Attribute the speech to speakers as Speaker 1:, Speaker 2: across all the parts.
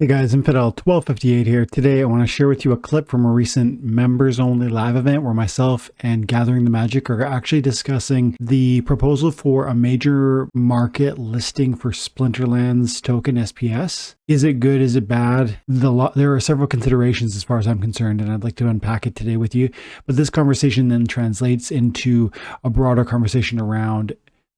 Speaker 1: Hey guys, Infidel 1258 here. Today I want to share with you a clip from a recent members only live event where myself and Gathering the Magic are actually discussing the proposal for a major market listing for Splinterlands token SPS. Is it good? Is it bad? There are several considerations as far as I'm concerned, and I'd like to unpack it today with you. But this conversation then translates into a broader conversation around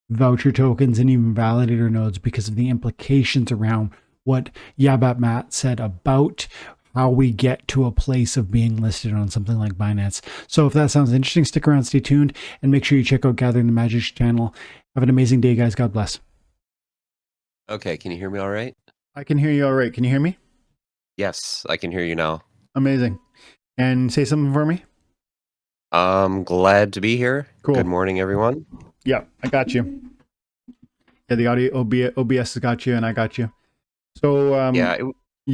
Speaker 1: voucher tokens and even validator nodes because of the implications around what Yabat Matt said about how we get to a place of being listed on something like Binance. So if that sounds interesting, stick around, stay tuned, and make sure you check out Gathering the Magic's channel. Have an amazing day, guys. God bless.
Speaker 2: Okay, can you hear me all right?
Speaker 1: I can hear you all right. Can you hear me?
Speaker 2: Yes, I can hear you now.
Speaker 1: Amazing. And say something for me.
Speaker 2: I'm glad to be here.
Speaker 1: Cool.
Speaker 2: Good morning, everyone.
Speaker 1: Yeah, I got you. Yeah, the audio OBS has got you, and I got you. So
Speaker 2: yeah, it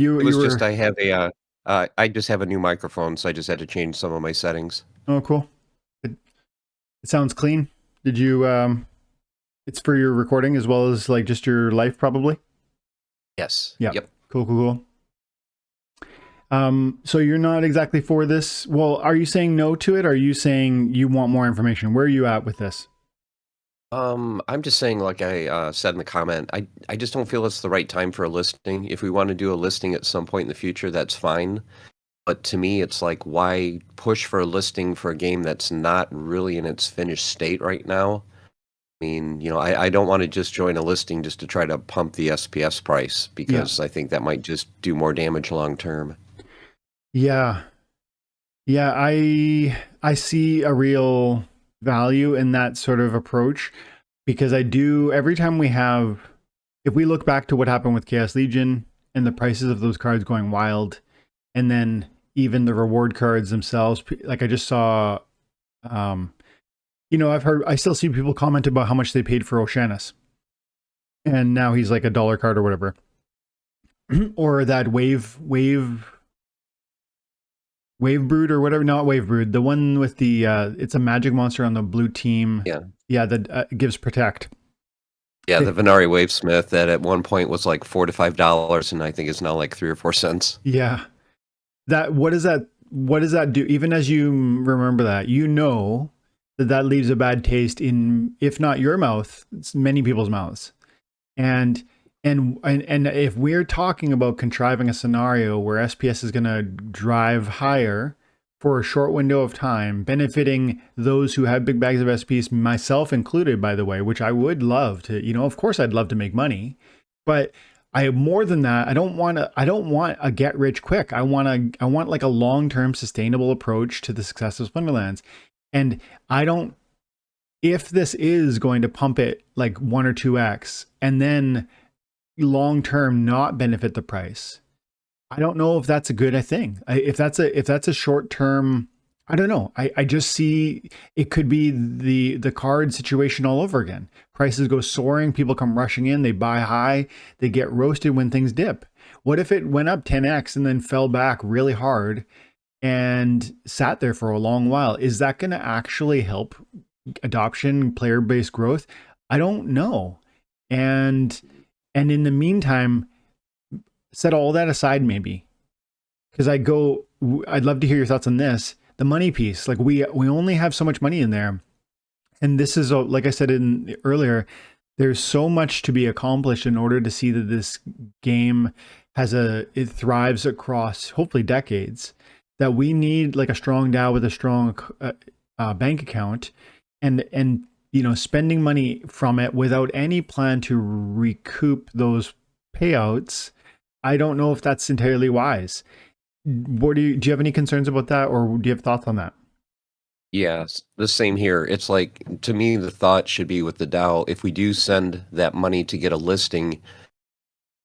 Speaker 2: was just I just have a new microphone, so I just had to change some of my settings.
Speaker 1: Oh, cool. It sounds clean. Did you it's for your recording as well as like just your life probably?
Speaker 2: Yes.
Speaker 1: Yeah.
Speaker 2: Yep.
Speaker 1: Cool. So you're not exactly for this. Well, are you saying no to it? Or are you saying you want more information? Where are you at with this?
Speaker 2: I'm just saying, like I said in the comment, I just don't feel it's the right time for a listing. If we want to do a listing at some point in the future, that's fine. But to me, it's like, why push for a listing for a game that's not really in its finished state right now? I mean, you know, I don't want to just join a listing just to try to pump the SPS price because I think that might just do more damage long term.
Speaker 1: Yeah. Yeah, I see a real value in that sort of approach because every time if we look back to what happened with Chaos Legion and the prices of those cards going wild, and then even the reward cards themselves, like I just saw, I still see people comment about how much they paid for Oceanus, and now he's like $1 card or whatever, or that Wave Brood or whatever, not Wave Brood, the one with the it's a magic monster on the blue team. Yeah, that gives protect.
Speaker 2: Yeah, the Venari Wavesmith that at one point was like $4 to $5, and I think is now like 3 or 4 cents.
Speaker 1: Yeah, what does that do? Even as you remember that, that leaves a bad taste in, if not your mouth, it's many people's mouths. And if we're talking about contriving a scenario where SPS is going to drive higher for a short window of time, benefiting those who have big bags of SPS, myself included, by the way, which I would love to, of course I'd love to make money, but more than that, I don't want a get rich quick. I want like a long-term sustainable approach to the success of Splinterlands. And if this is going to pump it like 1 or 2x and then long-term not benefit the price, I don't know if that's a good thing. If that's a short-term, I don't know. I just see it could be the card situation all over again. Prices go soaring, people come rushing in, they buy high, they get roasted when things dip. What if it went up 10x and then fell back really hard and sat there for a long while? Is that going to actually help adoption, player-based growth? I don't know. And in the meantime, set all that aside maybe, because I'd love to hear your thoughts on this. The money piece, like we only have so much money in there, and this is like I said earlier, there's so much to be accomplished in order to see that this game it thrives across hopefully decades. That we need like a strong DAO with a strong bank account, and spending money from it without any plan to recoup those payouts. I don't know if that's entirely wise. Do you have any concerns about that, or do you have thoughts on that?
Speaker 2: Yes, the same here. It's like, to me, the thought should be with the DAO, if we do send that money to get a listing,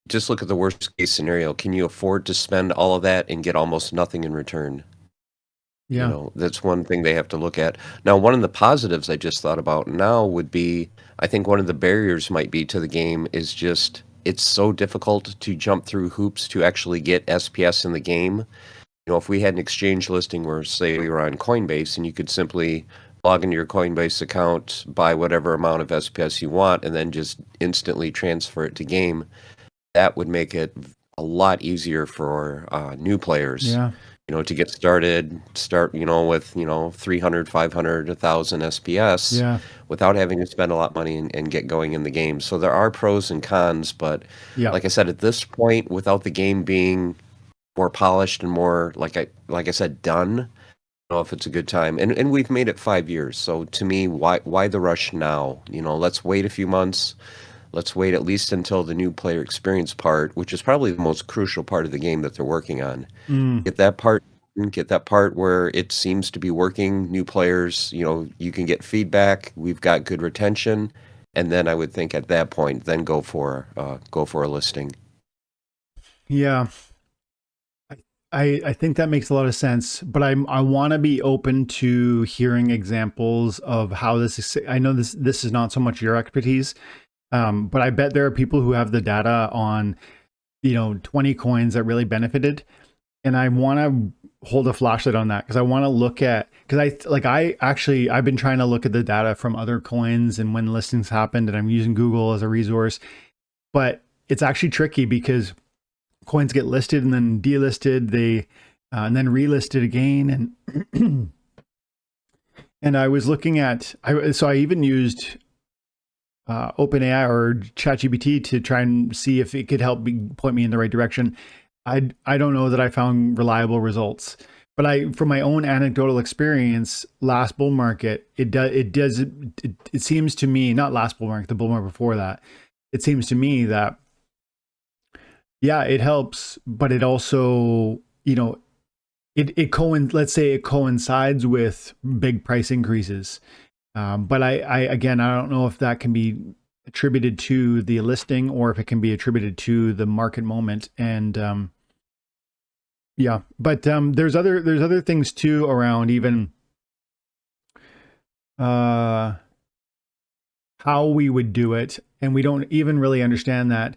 Speaker 2: just look at the worst case scenario. Can you afford to spend all of that and get almost nothing in return?
Speaker 1: Yeah.
Speaker 2: That's one thing they have to look at. Now, one of the positives I just thought about now would be, I think one of the barriers might be to the game is just, it's so difficult to jump through hoops to actually get SPS in the game. If we had an exchange listing where, say, we were on Coinbase and you could simply log into your Coinbase account, buy whatever amount of SPS you want, and then just instantly transfer it to game, that would make it a lot easier for new players.
Speaker 1: Yeah.
Speaker 2: To get started, with 300, 500, 1,000 SPS
Speaker 1: Yeah.
Speaker 2: without having to spend a lot of money and get going in the game. So there are pros and cons, but
Speaker 1: Yeah.
Speaker 2: like I said, at this point, without the game being more polished and more like I said, done, I don't know if it's a good time. And we've made it 5 years. So to me, why the rush now? Let's wait a few months. Let's wait at least until the new player experience part, which is probably the most crucial part of the game that they're working on.
Speaker 1: Mm.
Speaker 2: Get that part where it seems to be working. New players, you can get feedback. We've got good retention, and then I would think at that point, then go for a listing.
Speaker 1: Yeah. I think that makes a lot of sense, but I want to be open to hearing examples of how this is. I know this is not so much your expertise, but I bet there are people who have the data on 20 coins that really benefited, and I want to hold a flashlight on that because I want to look at I've been trying to look at the data from other coins and when listings happened, and I'm using Google as a resource, but it's actually tricky because coins get listed and then delisted, and then relisted again, and and I was looking at I even used OpenAI or ChatGPT to try and see if it could help point me in the right direction. I don't know that I found reliable results, but from my own anecdotal experience, last bull market, it seems to me, not last bull market, the bull market before that, it seems to me that yeah, it helps, but it also, let's say it coincides with big price increases. But again, I don't know if that can be attributed to the listing or if it can be attributed to the market moment. And yeah, but there's other things too around even how we would do it, and we don't even really understand that.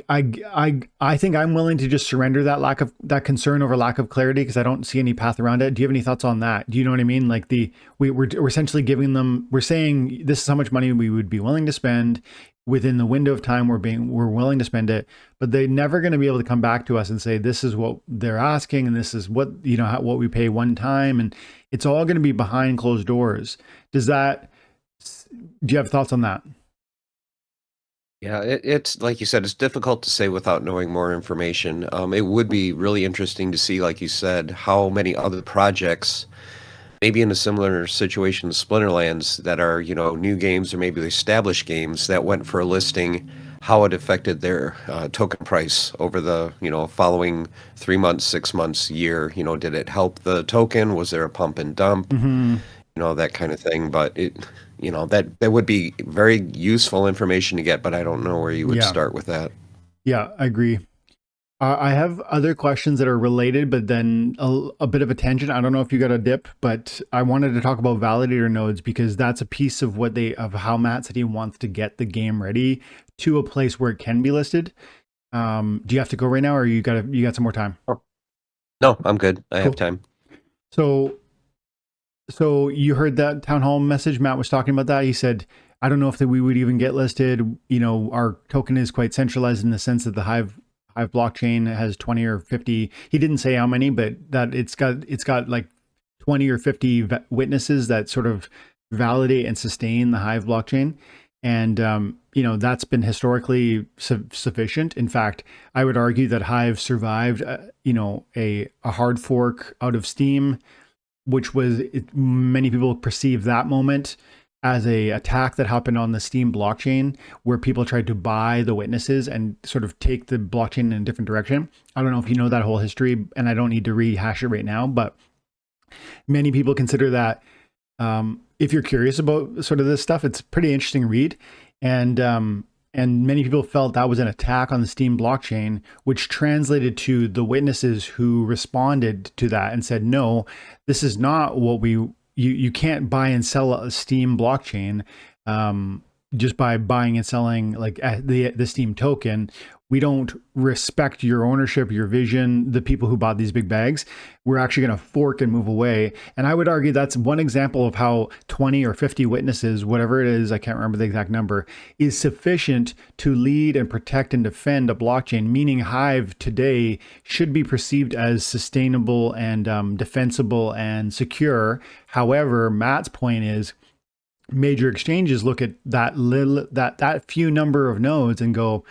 Speaker 1: I think I'm willing to just surrender that concern over lack of clarity because I don't see any path around it. Do you have any thoughts on that? Do you know what I mean? Like we're essentially giving them, we're saying this is how much money we would be willing to spend within the window of time we're willing to spend it, but they're never going to be able to come back to us and say this is what they're asking and this is what what we pay one time, and it's all going to be behind closed doors. Do you have thoughts on that?
Speaker 2: Yeah, it's like you said, it's difficult to say without knowing more information. It would be really interesting to see, like you said, how many other projects, maybe in a similar situation to Splinterlands, that are, new games or maybe established games that went for a listing, how it affected their token price over the, following 3 months, 6 months, year. Did it help the token? Was there a pump and dump?
Speaker 1: Mm-hmm.
Speaker 2: That kind of thing. But that would be very useful information to get, but I don't know where you would
Speaker 1: Yeah.
Speaker 2: start with that.
Speaker 1: Yeah, I agree. I have other questions that are related, but then a bit of a tangent. I don't know if you got a dip, but I wanted to talk about validator nodes because that's a piece of of how Matt said he wants to get the game ready to a place where it can be listed. Do you have to go right now, or you got some more time?
Speaker 2: Oh. No, I'm good. I
Speaker 1: Cool.
Speaker 2: have time.
Speaker 1: So you heard that town hall message? Matt was talking about that. He said, I don't know if we would even get listed. Our token is quite centralized in the sense that the Hive blockchain has 20 or 50. He didn't say how many, but that it's got like 20 or 50 witnesses that sort of validate and sustain the Hive blockchain. And, that's been historically sufficient. In fact, I would argue that Hive survived, a hard fork out of Steam, which was many people perceive that moment as a attack that happened on the Steam blockchain where people tried to buy the witnesses and sort of take the blockchain in a different direction. I don't know if you know that whole history, and I don't need to rehash it right now, but many people consider that if you're curious about sort of this stuff, it's a pretty interesting read. And many people felt that was an attack on the Steam blockchain, which translated to the witnesses who responded to that and said, no, this is not what you can't buy and sell a Steam blockchain. just by buying and selling like the Steam token. We don't respect your ownership, your vision, the people who bought these big bags. We're actually going to fork and move away. And I would argue that's one example of how 20 or 50 witnesses, whatever it is, I can't remember the exact number, is sufficient to lead and protect and defend a blockchain, meaning Hive today should be perceived as sustainable and defensible and secure. However, Matt's point is, major exchanges look at that few number of nodes and go,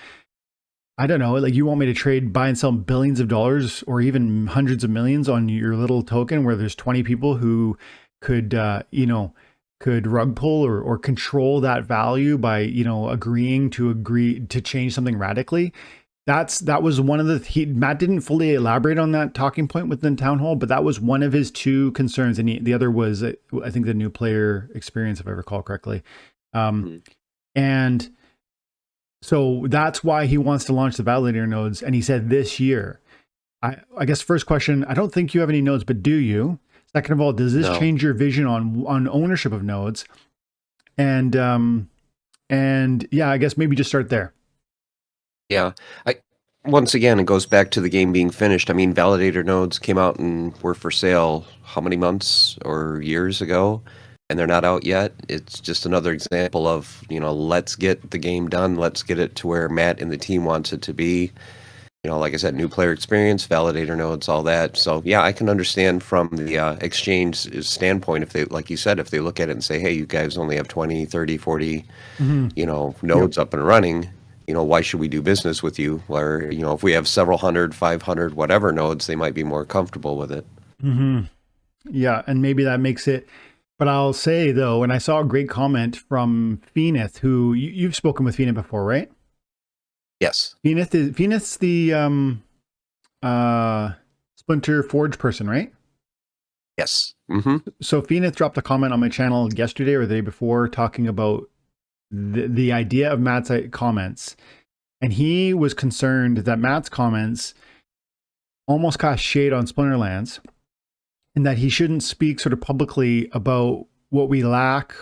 Speaker 1: I don't know, like, you want me to trade, buy and sell billions of dollars or even hundreds of millions on your little token where there's 20 people who could, could rug pull or control that value by, agreeing to change something radically. That was one of Matt didn't fully elaborate on that talking point within Town Hall, but that was one of his two concerns. And the other was, I think, the new player experience, if I recall correctly. And so that's why he wants to launch the validator nodes. And he said this year. I guess first question, I don't think you have any nodes, but do you? Second of all, does this change your vision on ownership of nodes? And yeah, I guess maybe just start there.
Speaker 2: Yeah. Once again, it goes back to the game being finished. I mean, validator nodes came out and were for sale how many months or years ago? And they're not out yet. It's just another example of, let's get the game done. Let's get it to where Matt and the team wants it to be. Like I said, new player experience, validator nodes, all that. So yeah, I can understand from the exchange standpoint, if they, like you said, if they look at it and say, hey, you guys only have 20, 30, 40, nodes up and running, why should we do business with you? Where, if we have several hundred, 500, whatever nodes, they might be more comfortable with it.
Speaker 1: Yeah, and maybe that makes it. But I'll say, though, and I saw a great comment from Phoenix, who you've spoken with Phoenix before, right?
Speaker 2: Yes.
Speaker 1: Phoenix the Splinter Forge person, right?
Speaker 2: Yes.
Speaker 1: So Phoenix dropped a comment on my channel yesterday or the day before talking about the idea of Matt's comments. And he was concerned that Matt's comments almost cast shade on Splinterlands, and that he shouldn't speak sort of publicly about what we lack.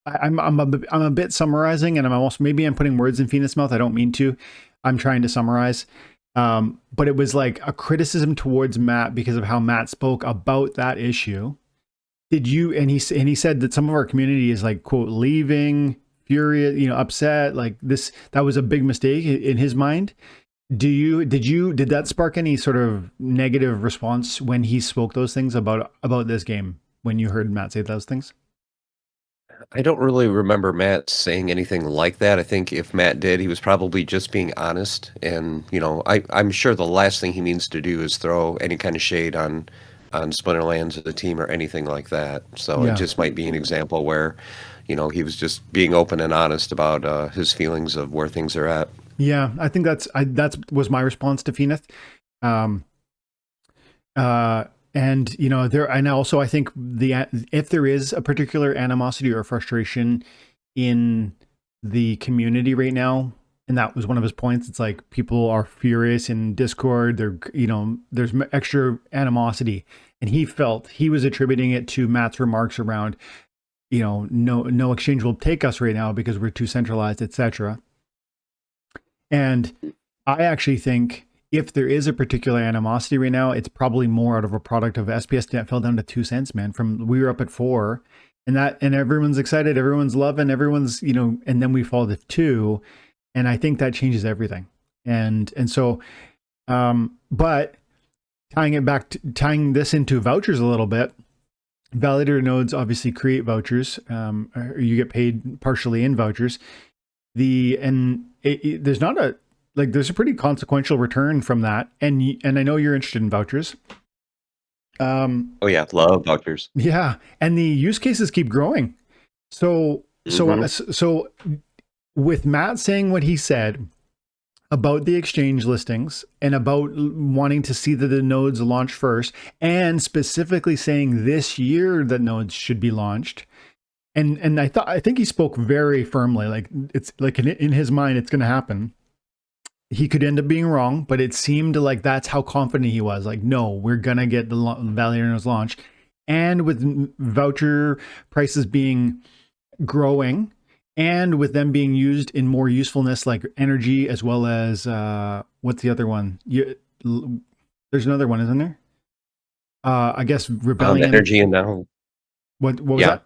Speaker 1: I'm a bit summarizing, and I'm putting words in Phoenix's mouth. I don't mean to. I'm trying to summarize. But it was like a criticism towards Matt because of how Matt spoke about that issue. And he said that some of our community is like, quote, leaving, furious, upset, like this. That was a big mistake in his mind. Did that spark any sort of negative response when he spoke those things about this game, when you heard Matt say those things?
Speaker 2: I don't really remember Matt saying anything like that. I think if Matt did, he was probably just being honest. And, I'm sure the last thing he means to do is throw any kind of shade on Splinterlands or the team or anything like that. So It just might be an example where, he was just being open and honest about his feelings of where things are at.
Speaker 1: Yeah, I think that was my response to Phoenix. And also I think if there is a particular animosity or frustration in the community right now, and that was one of his points, it's like people are furious in Discord. There's extra animosity, and he was attributing it to Matt's remarks around, no exchange will take us right now because we're too centralized, etc. And I actually think if there is a particular animosity right now, it's probably more out of a product of SPS that fell down to 2 cents, man. We were up at 4, and everyone's excited, everyone's loving, everyone's, and then we fall to 2, and I think that changes everything. And so, but tying this into vouchers a little bit, validator nodes obviously create vouchers. You get paid partially in vouchers. There's a pretty consequential return from that, and I know you're interested in vouchers.
Speaker 2: Oh yeah, love vouchers.
Speaker 1: Yeah, and the use cases keep growing. So with Matt saying what he said about the exchange listings and about wanting to see that the nodes launch first, and specifically saying this year that nodes should be launched. And I think he spoke very firmly, like it's like in his mind, it's going to happen. He could end up being wrong, but it seemed like that's how confident he was. Like, no, we're going to get the validator nodes launch. And with voucher prices growing and with them being used in more usefulness like energy, as well as what's the other one? There's another one, isn't there? I guess rebellion.
Speaker 2: Energy and now,
Speaker 1: What was
Speaker 2: yeah.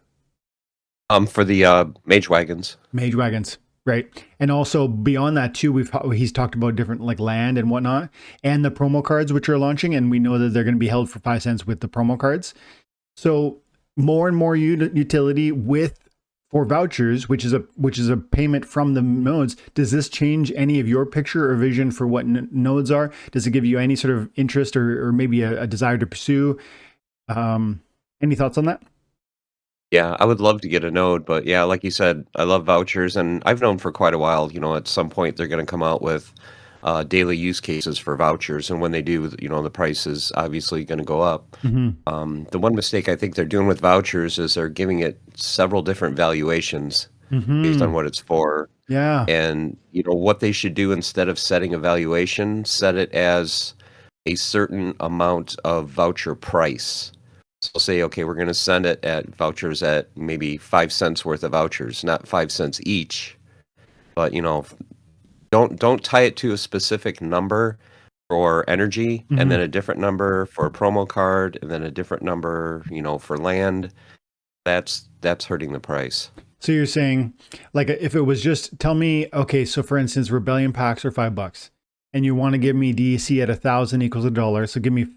Speaker 1: that?
Speaker 2: For the mage wagons.
Speaker 1: Mage wagons, right? And also beyond that too, he's talked about different like land and whatnot, and the promo cards which are launching, and we know that they're going to be held for 5 cents with the promo cards. So more and more utility for vouchers, which is a payment from the nodes. Does this change any of your picture or vision for what nodes are? Does it give you any sort of interest or maybe a desire to pursue? Any thoughts on that?
Speaker 2: Yeah, I would love to get a node, but yeah, like you said, I love vouchers, and I've known for quite a while, at some point they're going to come out with daily use cases for vouchers, and when they do, the price is obviously going to go up. The one mistake I think they're doing with vouchers is they're giving it several different valuations based on what it's for.
Speaker 1: Yeah.
Speaker 2: And, what they should do instead of setting a valuation, set it as a certain amount of voucher price. So say, okay, we're going to send it at vouchers at maybe 5 cents worth of vouchers, not 5 cents each. But, don't tie it to a specific number for energy and then a different number for a promo card and then a different number, for land. That's hurting the price.
Speaker 1: So you're saying, like, if it was just tell me, okay, so for instance, rebellion packs are $5, and you want to give me DEC at 1,000 equals $1, so give me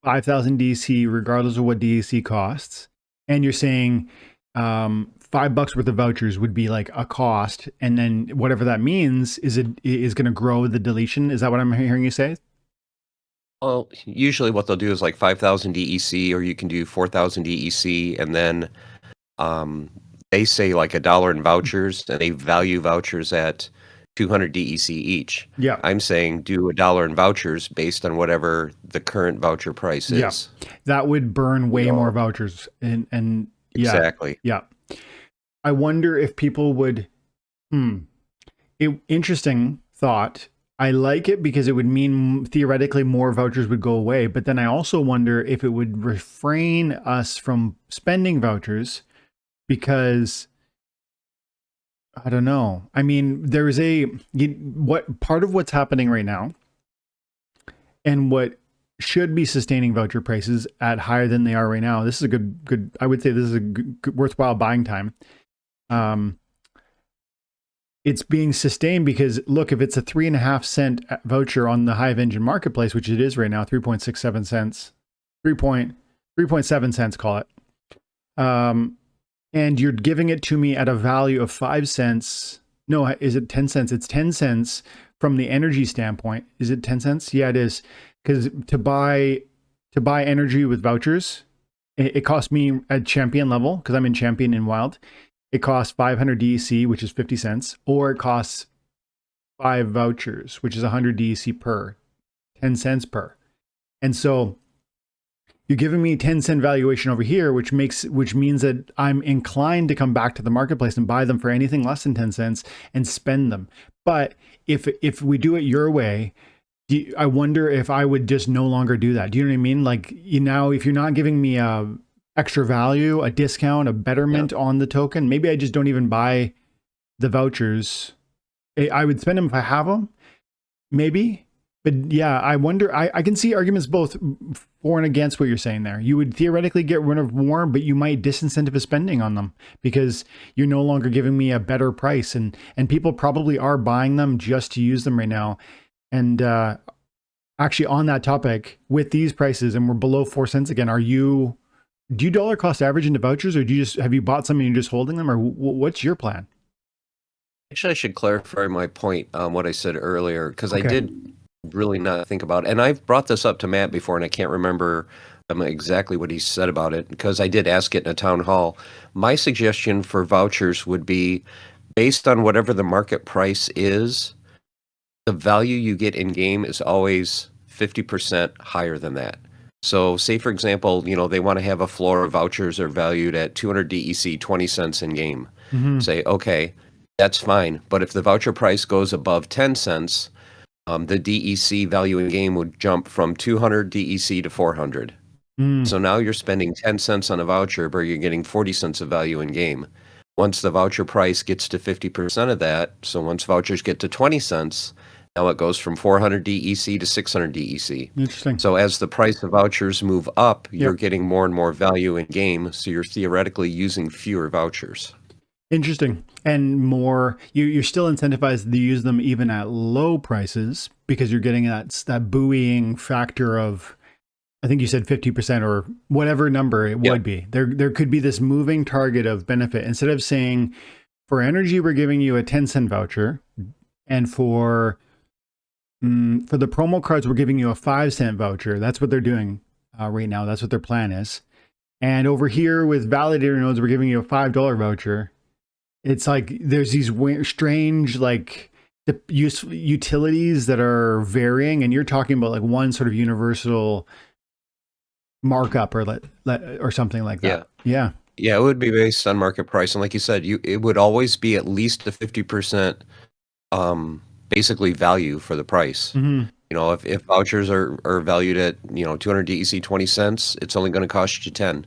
Speaker 1: 5,000 DEC regardless of what DEC costs, and you're saying $5 worth of vouchers would be like a cost, and then whatever that means is going to grow the deletion. Is that what I'm hearing you say?
Speaker 2: Well, usually what they'll do is like 5,000 DEC, or you can do 4,000 DEC, and then they say like $1 in vouchers, and they value vouchers at 200 DEC each.
Speaker 1: Yeah.
Speaker 2: I'm saying do $1 in vouchers based on whatever the current voucher price is.
Speaker 1: Yeah. That would burn way more vouchers. And yeah.
Speaker 2: Exactly.
Speaker 1: Yeah. I wonder if people would, interesting thought. I like it because it would mean theoretically more vouchers would go away. But then I also wonder if it would refrain us from spending vouchers because I don't know. I mean, there's what part of what's happening right now and what should be sustaining voucher prices at higher than they are right now. This is a good, I would say this is a good, worthwhile buying time. It's being sustained because look, if it's a 3.5 cent voucher on the Hive Engine marketplace, which it is right now, 3.67 cents, 3.7 cents, call it. And you're giving it to me at a value of 5 cents. No, is it 10 cents? It's 10 cents from the energy standpoint. Is it 10 cents? Yeah, it is. Because to buy energy with vouchers, it costs me at champion level, because I'm in champion in wild. It costs 500 DEC, which is 50 cents, or it costs 5 vouchers, which is 100 DEC per, 10 cents per. And so you're giving me 10 cent valuation over here, which means that I'm inclined to come back to the marketplace and buy them for anything less than 10 cents and spend them. But if we do it your way, I wonder if I would just no longer do that. Do you know what I mean? Like, if you're not giving me a extra value, a discount, a betterment on the token, maybe I just don't even buy the vouchers. I would spend them if I have them, maybe. But yeah, I wonder, I can see arguments both for and against what you're saying there. You would theoretically get rid of more, but you might disincentive spending on them because you're no longer giving me a better price. And people probably are buying them just to use them right now. And actually on that topic, with these prices, and we're below 4 cents again, do you dollar cost average into vouchers, or have you bought some and you're just holding them, or what's your plan?
Speaker 2: Actually, I should clarify my point on what I said earlier, because I did really not think about it. And I've brought this up to Matt before, and I can't remember exactly what he said about it, because I did ask it in a town hall. My suggestion for vouchers would be based on whatever the market price is, the value you get in game is always 50% higher than that. So say, for example, they want to have a floor of vouchers are valued at 200 DEC, 20 cents in game. Say, okay, that's fine. But if the voucher price goes above 10 cents, the DEC value in game would jump from 200 DEC to 400. So now you're spending 10 cents on a voucher, but you're getting 40 cents of value in game. once the voucher price gets to 50% of that, so once vouchers get to 20 cents, now it goes from 400 DEC to 600 DEC.
Speaker 1: Interesting.
Speaker 2: So as the price of vouchers move up, you're
Speaker 1: Yep.
Speaker 2: getting more and more value in game, so you're theoretically using fewer vouchers.
Speaker 1: Interesting. And more, you're still incentivized to use them even at low prices because you're getting that buoying factor of, I think you said 50% or whatever number it would be. There could be this moving target of benefit. Instead of saying, for energy, we're giving you a 10-cent voucher, and for the promo cards, we're giving you a 5-cent voucher. That's what they're doing right now. That's what their plan is. And over here with validator nodes, we're giving you a $5 voucher. It's like there's these strange like utilities that are varying, and you're talking about like one sort of universal markup or something like that. Yeah.
Speaker 2: Yeah, it would be based on market price, and like you said, it would always be at least a 50% basically value for the price.
Speaker 1: Mm-hmm.
Speaker 2: You know, if vouchers are valued at 200 DEC 20 cents, it's only going to cost you 10.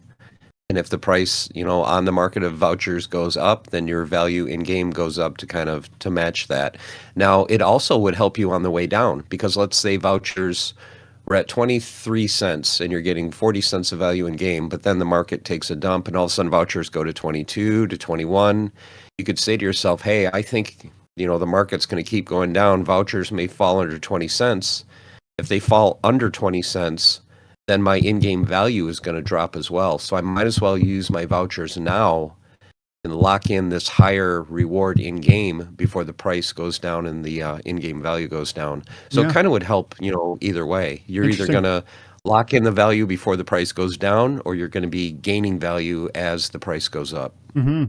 Speaker 2: And if the price, on the market of vouchers goes up, then your value in game goes up to match that. Now, it also would help you on the way down, because let's say vouchers were at 23 cents and you're getting 40 cents of value in game, but then the market takes a dump and all of a sudden vouchers go to 22 to 21. You could say to yourself, hey, I think, the market's going to keep going down. Vouchers may fall under 20 cents. If they fall under 20 cents, then my in-game value is going to drop as well. So I might as well use my vouchers now and lock in this higher reward in-game before the price goes down and the in-game value goes down. So it kind of would help, either way. You're either going to lock in the value before the price goes down, or you're going to be gaining value as the price goes up.
Speaker 1: Mm-hmm.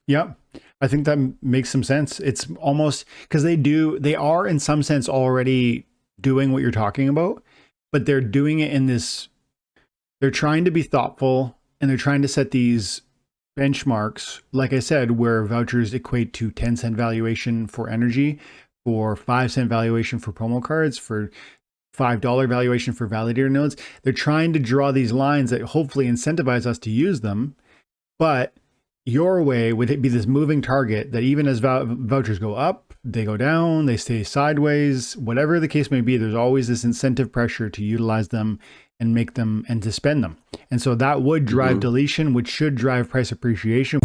Speaker 1: Yep. I think that makes some sense. It's almost because they are in some sense already doing what you're talking about, but they're doing it in this, they're trying to be thoughtful, and they're trying to set these benchmarks, like I said, where vouchers equate to 10-cent valuation for energy, for 5-cent valuation for promo cards, for $5 valuation for validator nodes. They're trying to draw these lines that hopefully incentivize us to use them, but your way would be this moving target that even as vouchers go up, they go down, they stay sideways, whatever the case may be, there's always this incentive pressure to utilize them and make them and to spend them. And so that would drive deletion, which should drive price appreciation.